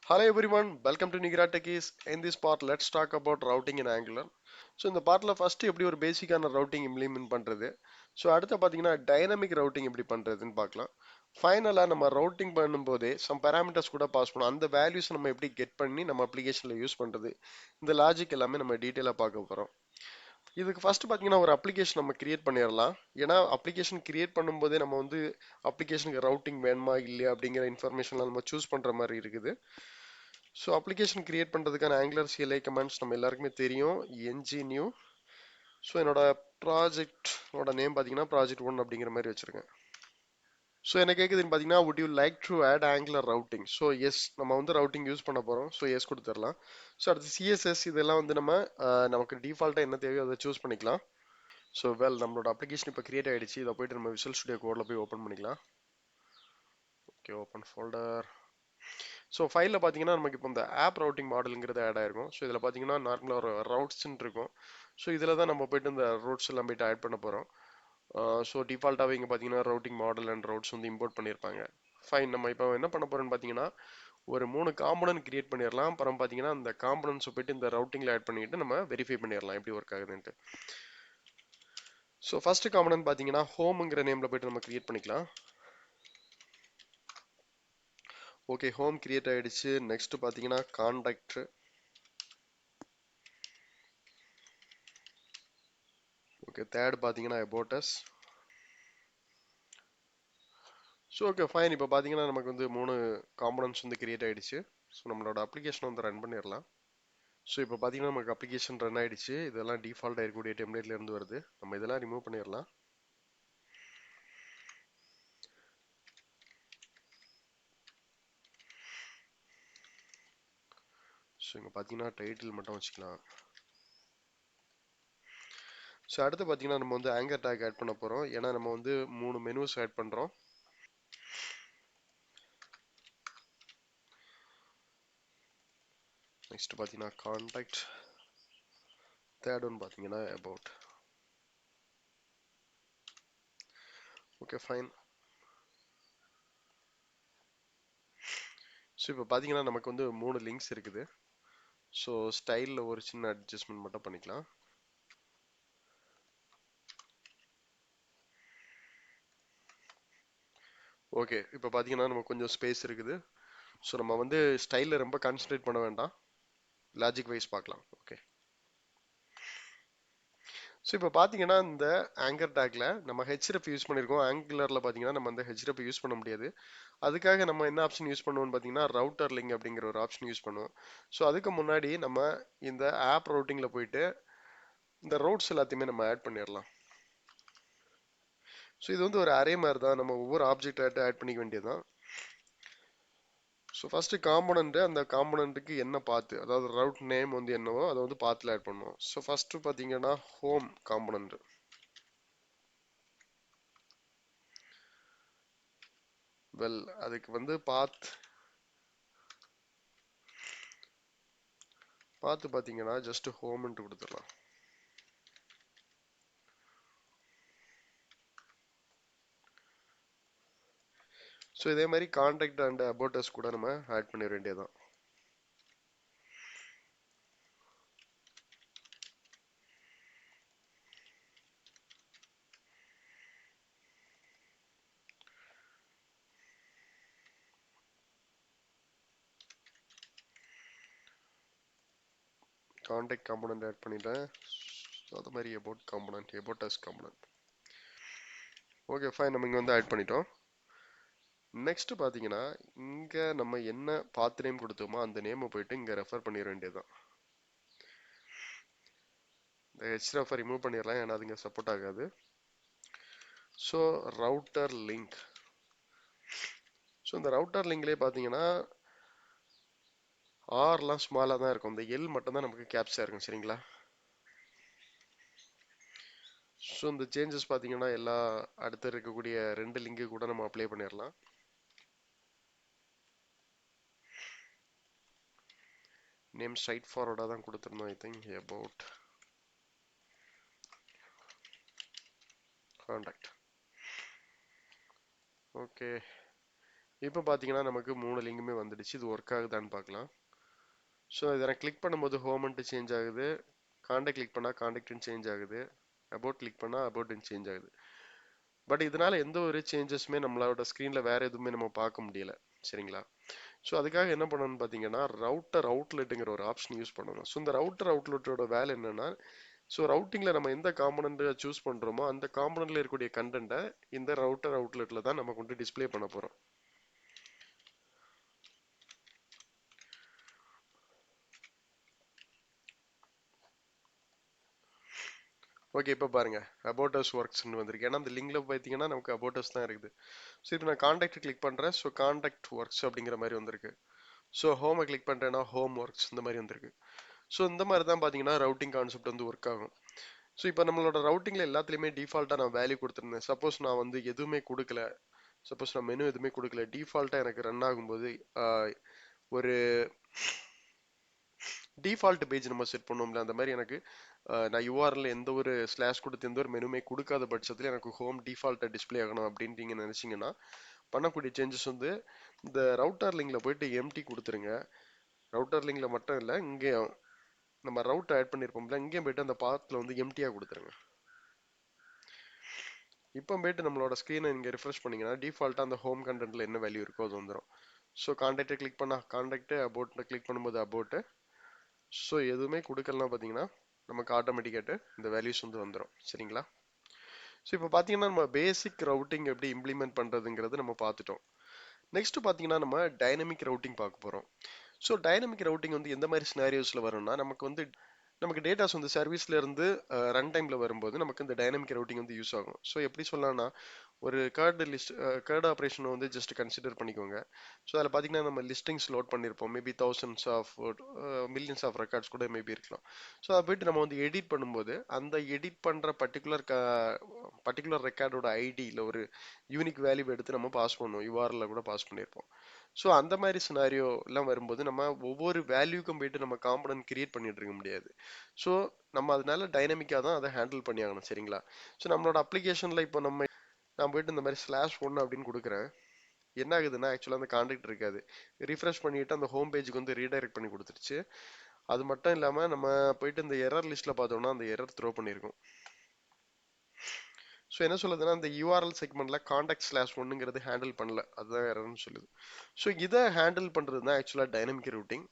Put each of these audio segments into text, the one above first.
Hello everyone, welcome to Nigra Techies. In this part, let's talk about routing in Angular. So இந்த பார்ட்டில் first எப்படி ஒரு பேசிக்கான routing implement பண்ணுறது. So அடுத்து பார்த்தீங்கன்னா டைனமிக் ரவுட்டிங் எப்படி பண்ணுறதுன்னு பார்க்கலாம். ஃபைனலாக நம்ம ரவுட்டிங் பண்ணும்போதே சம் பேராமீட்டர்ஸ் கூட பாஸ் பண்ணோம். அந்த வேல்யூஸ் நம்ம எப்படி கெட் பண்ணி நம்ம அப்ளிகேஷனில் யூஸ் பண்ணுறது, இந்த லாஜிக் எல்லாமே நம்ம டீட்டெயிலாக பார்க்க போகிறோம். இதுக்கு ஃபர்ஸ்ட் பார்த்தீங்கன்னா ஒரு அப்ளிகேஷன் நம்ம கிரியேட் பண்ணிடலாம். ஏன்னா அப்ளிகேஷன் கிரியேட் பண்ணும்போதே நம்ம வந்து அப்ளிகேஷனுக்கு ரவுட்டிங் வேணுமா இல்லையா அப்படிங்கிற இன்ஃபர்மேஷன்லாம் நம்ம சூஸ் பண்ணுற மாதிரி இருக்குது. ஸோ அப்ளிகேஷன் கிரியேட் பண்ணுறதுக்கான ஆங்குலர் CLI கமெண்ட்ஸ் நம்ம எல்லாருக்குமே தெரியும். ng-new. ஸோ என்னோட ப்ராஜெக்டோட நேம் பார்த்தீங்கன்னா ப்ராஜெக்ட் 1 அப்படிங்கிற மாதிரி வச்சிருக்கேன். ஸோ என்ன கேட்குதுன்னு பார்த்தீங்கன்னா would you like to add angular routing? So yes, நம்ம வந்து ரவுட்டிங் யூஸ் பண்ண போகிறோம். ஸோ எஸ் கொடுத்துடலாம். ஸோ அடுத்து CSS இதெல்லாம் வந்து நம்ம நமக்கு டிஃபால்ட்டாக என்ன தேவையோ அதை சூஸ் பண்ணிக்கலாம். ஸோ நம்மளோட அப்ளிகேஷன் இப்போ கிரியேட் ஆகிடுச்சு. இதை போயிட்டு நம்ம விசுவல் ஸ்டுடியோ கோடில் போய் ஓப்பன் பண்ணிக்கலாம். Okay, open folder. ஸோ ஃபைலில் பார்த்தீங்கன்னா நமக்கு இப்போ இந்த ஆப் ரவுட்டிங் மாடலுங்கிறது ஆட் ஆயிருக்கும். ஸோ இதில் பார்த்தீங்கன்னா நார்மலாக ஒரு ரவுட்ஸ்ன்னு இருக்கும். ஸோ இதில் தான் நம்ம போயிட்டு இந்த ரூட்ஸ் எல்லாம் போயிட்டு ஆட் பண்ண போகிறோம். ஸோ டிஃபால்ட்டாகவே இங்கே பார்த்தீங்கன்னா ரவுட்டிங் மாடல் அண்ட் ரவுட்ஸ் வந்து இம்போர்ட் பண்ணியிருப்பாங்க. ஃபைன், நம்ம இப்போ என்ன பண்ண போகிறோம்னு பார்த்தீங்கன்னா ஒரு 3 காம்பனன்ட் கிரியேட் பண்ணிடலாம். அப்புறம் பார்த்தீங்கன்னா அந்த காம்பனன்ட்ஸை போயிட்டு இந்த ரவுட்டிங்கில் ஆட் பண்ணிட்டு நம்ம வெரிஃபை பண்ணிடலாம் எப்படி ஒர்க் ஆகுதுன்ட்டு. ஸோ ஃபர்ஸ்ட் காம்பனன்ட் பார்த்தீங்கன்னா ஹோம்ங்கிற நேமில் போயிட்டு நம்ம கிரியேட் பண்ணிக்கலாம். ஓகே, ஹோம் கிரியேட் ஆயிடுச்சு. நெக்ஸ்ட் பார்த்தீங்கன்னா கான்டாக்ட். ஓகே, தேர்ட் பார்த்தீங்கன்னா about us. So okay fine, இப்போ பார்த்தீங்கன்னா நமக்கு வந்து 3 காம்பனன்ட்ஸ் வந்து கிரியேட் ஆயிடுச்சு. ஸோ நம்மளோட அப்ளிகேஷன் வந்து ரன் பண்ணிடலாம். ஸோ இப்போ பார்த்தீங்கன்னா நமக்கு அப்ளிகேஷன் ரன் ஆயிடுச்சு. இதெல்லாம் டிஃபால்ட் இருக்கக்கூடிய டெம்ப்ளேட்ல இருந்து வருது. நம்ம இதெல்லாம் ரிமூவ் பண்ணிடலாம். ஸோ இங்கே பார்த்தீங்கன்னா டைட்டில் மட்டும் வச்சுக்கலாம். ஸோ அடுத்து பார்த்தீங்கன்னா நம்ம வந்து ஆங்கர் டேக் ஆட் பண்ண போகிறோம். ஏன்னா நம்ம வந்து 3 மெனுஸ் ஆட் பண்ணுறோம். நெக்ஸ்ட் பார்த்தீங்கன்னா கான்டாக்ட். தேர்ட் ஒன் பார்த்தீங்கன்னா about. Okay fine. ஸோ இப்போ பார்த்தீங்கன்னா நமக்கு வந்து 3 லிங்க்ஸ் இருக்குது. ஸோ ஸ்டைலில் ஒரு சின்ன அட்ஜஸ்ட்மெண்ட் மட்டும் பண்ணிக்கலாம். ஓகே, இப்போ பார்த்தீங்கன்னா நமக்கு கொஞ்சம் ஸ்பேஸ் இருக்குது. ஸோ நம்ம வந்து ஸ்டைலில் ரொம்ப கான்சன்ட்ரேட் பண்ண வேண்டாம், லாஜிக் வைஸ் பார்க்கலாம். ஓகே, ஸோ இப்போ பார்த்தீங்கன்னா இந்த ஆங்கர் டேக்ல நம்ம href யூஸ் பண்ணியிருக்கோம். ஆங்குலரில் பார்த்தீங்கன்னா நம்ம அந்த href யூஸ் பண்ண முடியாது. அதுக்காக நம்ம என்ன ஆப்ஷன் யூஸ் பண்ணுவோம்னு பார்த்தீங்கன்னா ரவுட்டர் லிங்க் அப்படிங்கிற ஒரு ஆப்ஷன் யூஸ் பண்ணுவோம். ஸோ அதுக்கு முன்னாடி நம்ம இந்த ஆப் ரவுட்டிங்கில் போயிட்டு இந்த ரூட்ஸ் எல்லாத்தையுமே நம்ம ஆட் பண்ணிடலாம். ஸோ இது வந்து ஒரு அரே மாதிரி தான், நம்ம ஒவ்வொரு ஆப்ஜெக்ட் ஆட் பண்ணிக்க வேண்டியதுதான். ஸோ ஃபர்ஸ்ட் காம்பனண்ட், அந்த காம்பனண்ட்டுக்கு என்ன பாத்து, அதாவது ரவுட் நேம் வந்து என்னவோ அதை வந்து பாத்தில் ஆட் பண்ணுவோம். ஸோ ஃபர்ஸ்ட் பார்த்தீங்கன்னா ஹோம் காம்பனண்ட். அதுக்கு வந்து பார்த்து பார்த்தீங்கன்னா ஜஸ்ட் ஹோம்ன்ட்டு கொடுத்துடலாம். ஸோ இதே மாதிரி கான்டாக்ட் அண்ட் about us கூட நம்ம ஆட் பண்ணிட வேண்டியதுதான். கான்டாக்ட் காம்பனண்ட் ஆட் பண்ணிட்டேன். அது மாதிரி about component, about us component. Okay fine, நம்ம இங்கே வந்து ஆட் பண்ணிட்டோம். நெக்ஸ்ட் பார்த்தீங்கன்னா இங்கே நம்ம என்ன பாத் நேம் கொடுத்தோமோ அந்த நேமை போயிட்டு இங்கே ரெஃபர் பண்ணிட வேண்டியதுதான். இந்த href ரிமூவ் பண்ணிடலாம், ஏன்னா அதுங்க சப்போர்ட் ஆகாது. So router link. ஸோ இந்த ரவுட்டர் லிங்க்லேயே பார்த்தீங்கன்னா ஆர்லாம் ஸ்மாலாக தான் இருக்கும், இந்த எல் மட்டும் தான் நமக்கு கேப்ஸாக இருக்கும். சரிங்களா? ஸோ இந்த சேஞ்சஸ் பார்த்தீங்கன்னா எல்லா அடுத்து இருக்கக்கூடிய 2 லிங்கு கூட நம்ம அப்ளை பண்ணிடலாம். நேம் ஸ்ட்ரைட் ஃபார்வர்டாக தான் கொடுத்துருந்தோம். I think about contact. Okay, இப்போ பார்த்தீங்கன்னா நமக்கு 3 லிங்குமே வந்துடுச்சு. இது ஒர்க் ஆகுதான்னு பார்க்கலாம். ஸோ இதை நான் கிளிக் பண்ணும்போது ஹோம்ன்ட்டு சேஞ்ச் ஆகுது. காண்டாக்ட் கிளிக் பண்ணால் காண்டாக்ட்னு சேஞ்ச் ஆகுது. அபவுட் கிளிக் பண்ணால் அபவுட்னு சேஞ்ச் ஆகுது. பட் இதனால எந்த ஒரு சேஞ்சஸுமே நம்மளோட ஸ்க்ரீனில் வேற எதுவுமே நம்ம பார்க்க முடியல. சரிங்களா? ஸோ அதுக்காக என்ன பண்ணணும்னு பார்த்தீங்கன்னா ரவுட்டர் அவுட்லெட்டுங்கிற ஒரு ஆப்ஷன் யூஸ் பண்ணணும். ஸோ இந்த ரவுட்டர் அவுட்லெட்டோட வேலை என்னன்னா, ஸோ ரவுட்டிங்கில் நம்ம எந்த காம்பனண்ட்டை சூஸ் பண்ணுறோமோ அந்த காம்பனண்ட்டில் இருக்கக்கூடிய கண்டென்ட்டை இந்த ரவுட்டர் அவுட்லெட்டில் தான் நம்ம கொண்டு டிஸ்ப்ளே பண்ண போகிறோம். ஓகே, இப்போ பாருங்க அபவுட் அஸ் ஒர்க்ஸ்னு வந்திருக்கு. ஏன்னா அந்த லிங்க்ல பார்த்தீங்கன்னா நமக்கு அபவுட் அஸ் தான் இருக்குது. ஸோ இப்போ நான் காண்டாக்ட் கிளிக் பண்ணுறேன். ஸோ காண்டாக்ட் ஒர்க்ஸ் அப்படிங்கிற மாதிரி வந்திருக்கு. ஸோ ஹோமை கிளிக் பண்ணுறேன்னா ஹோம் ஒர்க்ஸ் இந்த மாதிரி வந்திருக்கு. ஸோ இந்த மாதிரி தான் பார்த்தீங்கன்னா ரவுட்டிங் கான்செப்ட் வந்து ஒர்க் ஆகும். ஸோ இப்போ நம்மளோட ரவுட்டிங்கில் எல்லாத்துலேயுமே டிஃபால்ட்டாக நான் வேல்யூ கொடுத்துருந்தேன். சப்போஸ் நான் வந்து எதுவுமே கொடுக்கல, சப்போஸ் நான் மெனு எதுவுமே கொடுக்கல, டிஃபால்ட்டாக எனக்கு ரன் ஆகும்போது ஒரு டிஃபால்ட் பேஜ் நம்ம செட் பண்ணோம்ல, அந்த மாதிரி எனக்கு நான் யூஆர்எல் எந்த ஒரு ஸ்லாஷ் கொடுத்து எந்த ஒரு மெனுமே கொடுக்காத பட்சத்தில் எனக்கு ஹோம் டிஃபால்ட்டாக டிஸ்பிளே ஆகணும் அப்படின்ட்டு நீங்கள் நினச்சிங்கன்னா பண்ணக்கூடிய சேஞ்சஸ் வந்து இந்த ரவுட்டர் லிங்கில் போயிட்டு எம்டி கொடுத்துருங்க. ரவுட்டர் லிங்கில் மட்டும் இல்லை, இங்கே நம்ம ரவுட் ஆட் பண்ணியிருப்போம்ல, இங்கேயும் போயிட்டு அந்த பாத்தில் வந்து எம்டியாக கொடுத்துருங்க. இப்போ போயிட்டு நம்மளோட ஸ்க்ரீனை இங்கே ரிஃப்ரெஷ் பண்ணிங்கன்னா டிஃபால்ட்டாக அந்த ஹோம் கண்டென்ட்டில் என்ன வேல்யூ இருக்கோ அது வந்துடும். ஸோ காண்டாக்டை கிளிக் பண்ணால் காண்டாக்டு, அபவுட்டை கிளிக் பண்ணும்போது அபவுட்டு. ஸோ எதுவுமே கொடுக்கலாம் பார்த்தீங்கன்னா நமக்கு ஆட்டோமேட்டிக்காட்டு இந்த வேல்யூஸ் வந்து வந்துடும். சரிங்களா? ஸோ இப்போ பார்த்தீங்கன்னா நம்ம பேசிக் ரவுட்டிங் எப்படி இம்ப்ளிமெண்ட் பண்ணுறதுங்கிறது நம்ம பார்த்துட்டோம். நெக்ஸ்ட் பார்த்தீங்கன்னா நம்ம டைனமிக் ரவுட்டிங் பார்க்க போகிறோம். ஸோ டைனமிக் ரவுட்டிங் வந்து எந்த மாதிரி சினாரியோஸில் வரும்னா, நமக்கு டேட்டாஸ் வந்து சர்வீஸ்ல இருந்து ரன் டைம்ல வரும்போது நமக்கு இந்த டைனமிக் ரவுட்டிங் வந்து யூஸ் ஆகும். ஸோ எப்படி சொல்லலாம்னா, ஒரு கேர்ட் ஆப்ரேஷன் வந்து ஜஸ்ட் கன்சிடர் பண்ணிக்கோங்க. ஸோ அதில் பார்த்தீங்கன்னா நம்ம லிஸ்டிங்ஸ் லோட் பண்ணியிருப்போம். Maybe thousands of millions of records கூட மேபி இருக்கலாம். ஸோ அதை போயிட்டு நம்ம வந்து எடிட் பண்ணும்போது அந்த எடிட் பண்ணுற பர்டிகுலர் ரெக்கார்டோட ஐடி இல்லை ஒரு யூனிக் வேல்யூ எடுத்து நம்ம பாஸ் பண்ணுவோம். யூஆர்எல்ல கூட பாஸ் பண்ணியிருப்போம். ஸோ அந்த மாதிரி சினாரியோ எல்லாம் வரும்போது நம்ம ஒவ்வொரு வேல்யூக்கும் போயிட்டு நம்ம காம்பனன்ட் கிரியேட் பண்ணிட்டு இருக்க முடியாது. ஸோ நம்ம அதனால டைனமிக்காக தான் அதை ஹேண்டில் பண்ணி ஆகணும். சரிங்களா? ஸோ நம்மளோட அப்ளிகேஷனில் இப்போ நான் போயிட்டு இந்த மாதிரி /1 அப்படின்னு கொடுக்குறேன். என்ன ஆகுதுன்னா ஆக்சுவலாக அந்த கான்டாக்ட் இருக்காது. ரிஃப்ரெஷ் பண்ணிட்டு அந்த ஹோம் பேஜுக்கு வந்து ரீடைரக்ட் பண்ணி கொடுத்துருச்சு. அது மட்டும் இல்லாமல் நம்ம போயிட்டு இந்த எரர் லிஸ்ட்டில் பார்த்தோம்னா அந்த எரர் த்ரோ பண்ணியிருக்கோம். ஸோ என்ன சொல்லுதுன்னா இந்த யூஆர்எல் செக்மெண்ட்ல காண்டாக்ட்/1ங்கிறது ஹேண்டில் பண்ணல, அதுதான் எரர்னு சொல்லுது. ஸோ இதை ஹேண்டில் பண்ணுறது தான் ஆக்சுவலாக டைனமிக் ரூட்டிங்.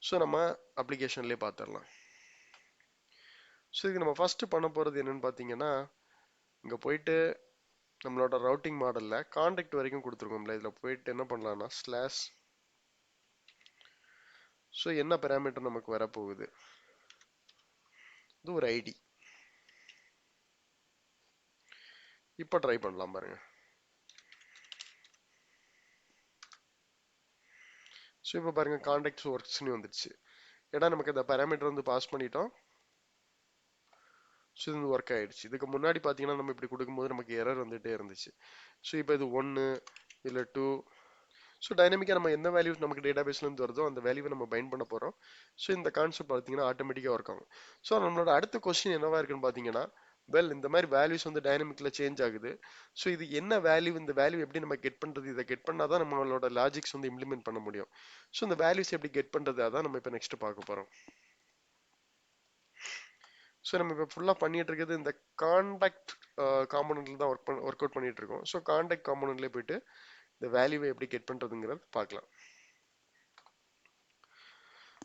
ஸோ நம்ம அப்ளிகேஷன்லேயே பார்த்துடலாம். ஸோ இதுக்கு நம்ம ஃபர்ஸ்ட் பண்ண போகிறது என்னன்னு பார்த்தீங்கன்னா, இங்கே போயிட்டு நம்மளோட ரவுட்டிங் மாடலில் காண்டாக்ட் வரைக்கும் கொடுத்துருக்கோம்ல, இதில் போயிட்டு என்ன பண்ணலாம்னா ஸ்லாஷ், ஸோ என்ன பேராமீட்டர் நமக்கு வரப்போகுது, இது ஒரு ஐடி. இப்போ ட்ரை பண்ணலாம் பாருங்க. ஸோ இப்போ பாருங்க காண்டாக்ட் ஒர்க்ஸ்னு வந்துடுச்சு. ஏன்னா நமக்கு இந்த பேராமீட்டர் வந்து பாஸ் பண்ணிட்டோம். ஸோ இது ஒர்க் ஆயிடுச்சு. இதுக்கு முன்னாடி பார்த்தீங்கன்னா நம்ம இப்படி கொடுக்கும்போது நமக்கு எரர் வந்துட்டே இருந்துச்சு. ஸோ இப்போ இது 1 இல்லை 2. ஸோ டைனமிக்காக நம்ம எந்த வேல்யூ நமக்கு டேட்டா பேஸ்லேருந்து வருதோ அந்த வேல்யூவை நம்ம பைண்ட் பண்ண போகிறோம். ஸோ இந்த கான்செப்ட் பார்த்தீங்கன்னா ஆட்டோமேட்டிக்காக ஒர்க் ஆகும். ஸோ நம்மளோட அடுத்த கொஸ்டின் என்னவா இருக்குன்னு பார்த்தீங்கன்னா, இந்த மாதிரி வேல்யூஸ் வந்து டைனமிக்கில் சேஞ்ச் ஆகுது. ஸோ இது என்ன வேல்யூ, இந்த வேல்யூ எப்படி நம்ம கெட் பண்ணுறது, இதை கெட் பண்ணால் தான் நம்மளோட லாஜிக்ஸ் வந்து இம்ப்ளிமெண்ட் பண்ண முடியும். ஸோ இந்த வேல்யூஸ் எப்படி கெட் பண்ணுறது அதான் நம்ம இப்போ நெக்ஸ்ட் பார்க்க போகிறோம். ஸோ நம்ம இப்போ ஃபுல்லாக பண்ணிட்டு இருக்கிறது இந்த காண்டாக்ட் காம்பனண்ட்ல தான் ஒர்க் அவுட் பண்ணிட்டு இருக்கோம். ஸோ காண்டாக்ட் காம்பனண்ட்லேயே போயிட்டு இந்த வேல்யூவை எப்படி கெட் பண்ணுறதுங்கிறது பார்க்கலாம்.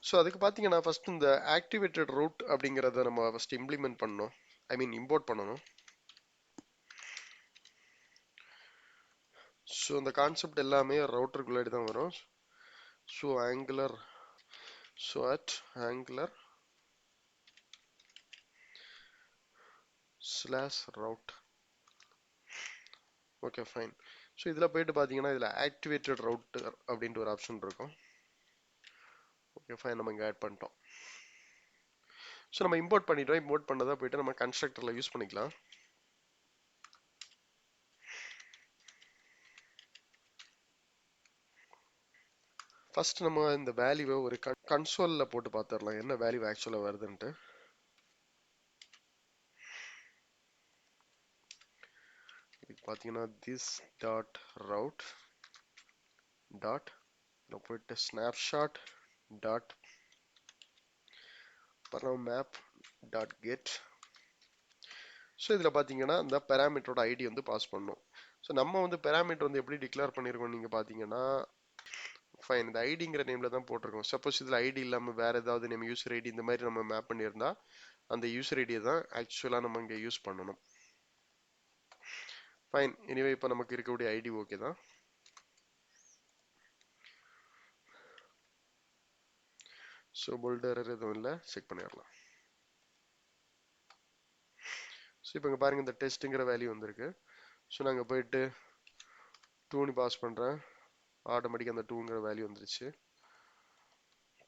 ஸோ அதுக்கு பார்த்தீங்கன்னா ஃபர்ஸ்ட் இந்த ஆக்டிவேட்டட் ரூட் அப்படிங்கிறத நம்ம ஃபர்ஸ்ட் இம்ப்ளிமெண்ட் பண்ணணும், ஐ மீன் இம்போர்ட் பண்ணணும். ஸோ இந்த கான்செப்ட் எல்லாமே ரவுட்டருக்குள்ளாடி தான் வரும். So angular, so at angular /route. Okay fine. So இதில் போயிட்டு பார்த்தீங்கன்னா இதில் ஆக்டிவேட்டட் ரவுட்டர் அப்படின்ட்டு ஒரு ஆப்ஷன் இருக்கும். ஓகே ஃபைன், நம்ம இங்கே ஆட் பண்ணிட்டோம். ஸோ நம்ம இம்போர்ட் பண்ணிட்டோம். இம்போர்ட் பண்ணதை போயிட்டு நம்ம கன்ஸ்ட்ரக்டரில் யூஸ் பண்ணிக்கலாம். ஃபர்ஸ்ட் நம்ம இந்த வேல்யூவை ஒரு கன்சோலில் போட்டு பார்த்துடலாம் என்ன வேல்யூ ஆக்சுவலாக வருதுன்ட்டு. பார்த்தீங்கன்னா this dot route டாட் போயிட்டு ஸ்னாப்ஷாட் டாட் அப்புறம் மேப் டாட் கெட். ஸோ இதில் பார்த்தீங்கன்னா இந்த பேராமீட்டரோட ஐடி வந்து பாஸ் பண்ணணும். ஸோ நம்ம வந்து பேராமீட்டர் வந்து எப்படி டிக்ளேர் பண்ணியிருக்கோம் நீங்கள் பார்த்தீங்கன்னா ஃபைன் இந்த ஐடிங்கிற நேமில் தான் போட்டிருக்கோம். சப்போஸ் இதில் ஐடி இல்லாமல் வேறு ஏதாவது நேம் யூசர் ஐடி இந்த மாதிரி நம்ம மேப் பண்ணியிருந்தா அந்த யூசர் ஐடியை தான் ஆக்சுவலாக நம்ம இங்கே யூஸ் பண்ணணும். ஃபைன், எனிவே இப்போ நமக்கு இருக்கக்கூடிய ஐடி ஓகே தான். ஸோ போல்டர் எதுவும் இல்லை, செக் பண்ணிடலாம். ஸோ இப்போ இங்கே பாருங்கள் இந்த டெஸ்ட்டுங்கிற வேல்யூ வந்திருக்கு. ஸோ நாங்கள் போயிட்டு 2ன்னு பாஸ் பண்ணுறேன், ஆட்டோமேட்டிக்காக அந்த 2ங்கிற வேல்யூ வந்துருச்சு.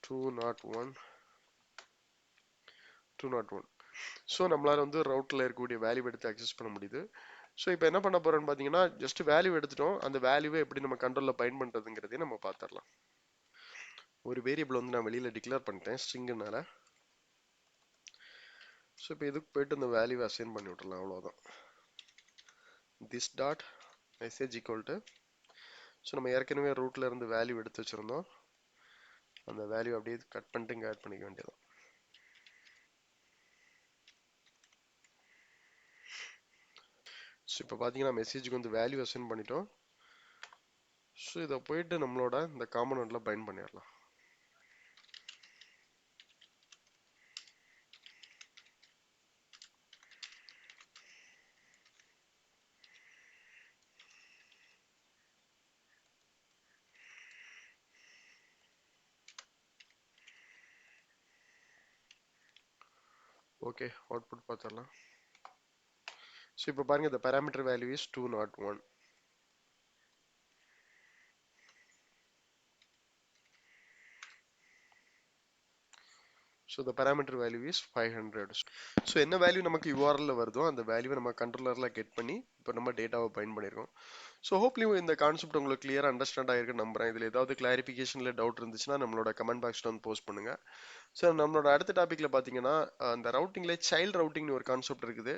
201 201. ஸோ நம்மளால வந்து ரவுட்டில் இருக்கக்கூடிய வேல்யூ எடுத்து அக்சஸ் பண்ண முடியுது. ஸோ இப்போ என்ன பண்ண போறோம்னு பார்த்தீங்கன்னா ஜஸ்ட் வேல்யூ எடுத்துட்டோம், அந்த வேல்யூவை எப்படி நம்ம கண்ட்ரோலில் பயன் பண்ணுறதுங்கிறதையும் நம்ம பார்த்துடலாம். ஒரு வேரியபிள் வந்து நான் வெளியில் டிக்ளேர் பண்ணிட்டேன் ஸ்ட்ரிங்குனால. ஸோ இப்போ இதுக்கு போயிட்டு இந்த வேல்யூவை அசைன் பண்ணி விட்டுறலாம், அவ்வளோதான். This dot message equal to, so நம்ம ஏற்கனவே ரூட்ல இருந்து வேல்யூ எடுத்து வச்சிருந்தோம், அந்த வேல்யூ அப்படியே கட் பண்ணிட்டு இங்கே ஆட் பண்ணிக்க வேண்டியதான். ஸோ இப்போ பார்த்தீங்கன்னா மெசேஜுக்கு வந்து வேல்யூ அசைன் பண்ணிட்டோம். ஸோ இதை போயிட்டு நம்மளோட இந்த காம்பனண்ட்ல பைண்ட் பண்ணிடலாம். ஓகே, அவுட்புட் பார்த்துடலாம். ஸோ இப்போ பாருங்க இந்த parameter value is 201. So the parameter value is 500. So என்ன வேல்யூ நமக்கு URL வருதோ அந்த வேல்யூவை நம்ம கண்ட்ரோலரில் கெட் பண்ணி இப்போ நம்ம டேட்டாவை பயன் பண்ணியிருக்கோம். ஸோ ஹோப்லி இந்த கான்செப்ட் உங்களுக்கு கிளியராக அண்டர்ஸ்டாண்ட் ஆகிருக்கு நம்புறேன். இதில் ஏதாவது கிளாரிஃபிகேஷனில் டவுட் இருந்துச்சுன்னா நம்மளோட கமெண்ட் பாக்ஸில் வந்து போஸ்ட் பண்ணுங்க. ஸோ நம்மளோட அடுத்த டாப்பிக்கில் பார்த்தீங்கன்னா அந்த ரவுட்டிங்கில் சைல்டு ரவுட்டிங்னு ஒரு கான்செப்ட் இருக்குது.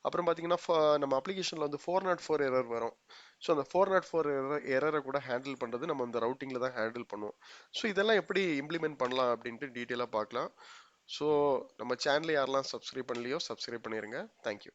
அப்புறம் பார்த்தீங்கன்னா நம்ம அப்ளிகேஷனில் வந்து 404 எரர் வரும். ஸோ அந்த 404 எரரை கூட ஹேண்டில் பண்ணுறது நம்ம அந்த ரவுட்டிங்கில் தான் ஹேண்டில் பண்ணுவோம். ஸோ இதெல்லாம் எப்படி இம்ப்ளிமெண்ட் பண்ணலாம் அப்படின்ட்டு டீட்டெயிலாக பார்க்கலாம். ஸோ நம்ம சேனலை யாரெல்லாம் சப்ஸ்கிரைப் பண்ணலையோ சப்ஸ்கிரைப் பண்ணிடுங்க. தேங்க்யூ.